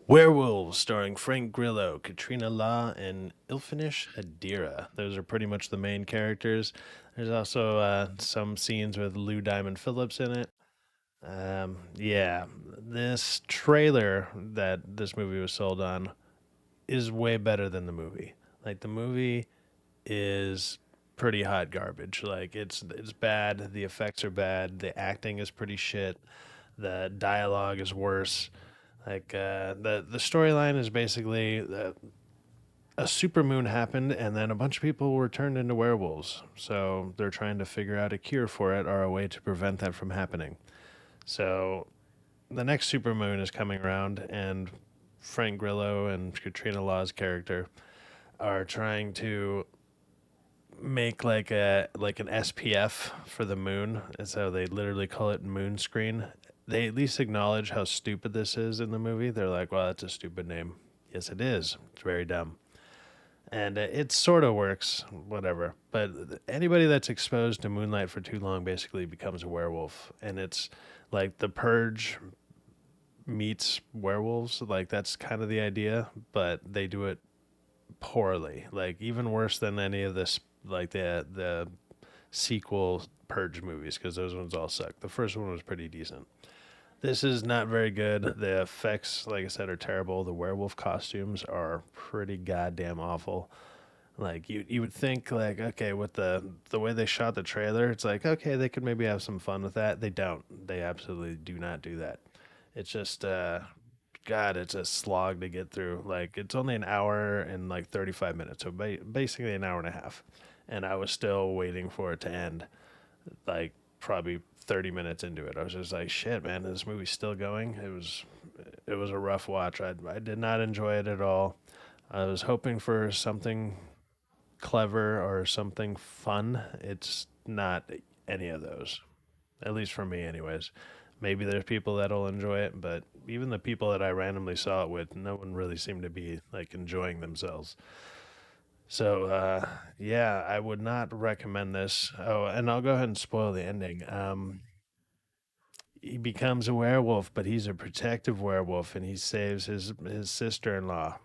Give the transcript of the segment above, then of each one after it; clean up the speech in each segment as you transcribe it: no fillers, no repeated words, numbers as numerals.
Werewolves, starring Frank Grillo, Katrina Law, and Ilfinish Hadira. Those are pretty much the main characters. There's also some scenes with Lou Diamond Phillips in it. Yeah, this trailer that this movie was sold on is way better than the movie. Like the movie is pretty hot garbage. Like it's bad. The effects are bad. The acting is pretty shit. The dialogue is worse. Like the storyline is basically a supermoon happened, and then a bunch of people were turned into werewolves. So they're trying to figure out a cure for it or a way to prevent that from happening. So the next supermoon is coming around, and Frank Grillo and Katrina Law's character are trying to make like an SPF for the moon, and so they literally call it moon screen. They at least acknowledge how stupid this is in the movie. They're like, "Well, that's a stupid name." Yes, it is. It's very dumb, and it sort of works, whatever. But anybody that's exposed to moonlight for too long basically becomes a werewolf, and it's like the purge meets werewolves. Like that's kind of the idea, but they do it poorly. Like even worse than any of this, like the sequel Purge movies, because those ones all suck. The first one was pretty decent. This is not very good. The effects, like I said, are terrible. The werewolf costumes are pretty goddamn awful. Like you would think like okay with the way they shot the trailer, it's like okay they could maybe have some fun with that. They don't. They absolutely do not do that. It's just God, it's a slog to get through. Like it's only an hour and like 35 minutes, so basically an hour and a half. And I was still waiting for it to end, like probably 30 minutes into it. I was just like, shit, man, this movie's still going. It was a rough watch. I did not enjoy it at all. I was hoping for something clever or something fun. It's not any of those, at least for me, anyways. Maybe there's people that'll enjoy it, but even the people that I randomly saw it with, no one really seemed to be like enjoying themselves. So, yeah, I would not recommend this. Oh, and I'll go ahead and spoil the ending. He becomes a werewolf, but he's a protective werewolf, and he saves his sister in law.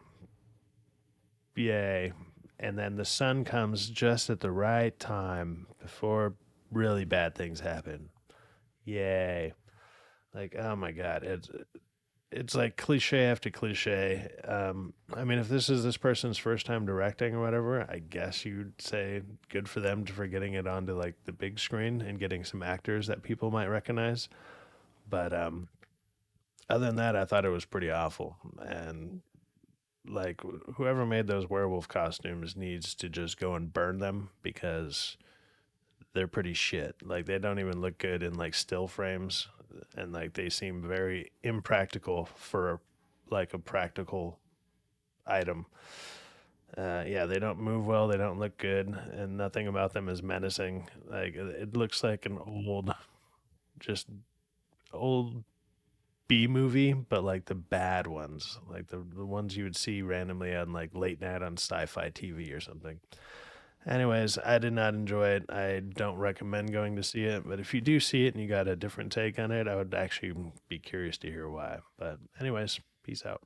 Yay! And then the sun comes just at the right time before really bad things happen. Yay! Like, oh my god, it's like cliche after cliche. I mean, if this is this person's first time directing or whatever, I guess you'd say good for them for getting it onto like the big screen and getting some actors that people might recognize. But other than that, I thought it was pretty awful. And like whoever made those werewolf costumes needs to just go and burn them because they're pretty shit. Like they don't even look good in like still frames, and like they seem very impractical for like a practical item. Yeah, they don't move well. They don't look good, and nothing about them is menacing. Like it looks like an just old B movie, but like the bad ones, like the ones you would see randomly on like late night on sci-fi TV or something. Anyways, I did not enjoy it. I don't recommend going to see it, but if you do see it and you got a different take on it, I would actually be curious to hear why. But anyways, peace out.